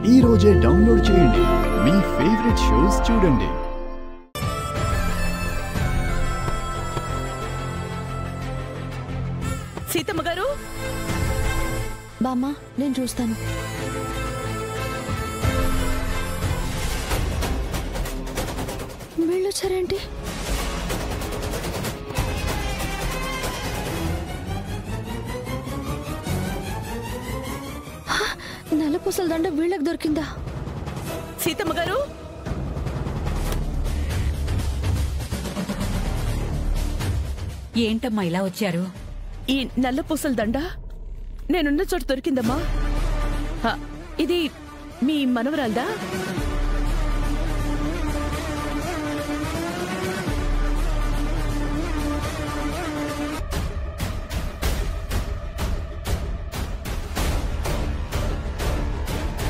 ఈ రోజే డౌన్లోడ్ చేయండి. మీ ఫేవరెట్ షోస్ చూడండి. సీతమ్మ గారు, బామ్మ నేను చూస్తాను. వీళ్ళొచ్చారేంటి? నల్లపూసల దండ వీళ్ళకి దొరికిందా? సీతమ్మ గారు, ఏంటమ్మా ఇలా వచ్చారు? ఈ నల్ల పూసల దండ నేనున్న చోటు దొరికిందమ్మా. ఇది మీ మనవరాల్దా?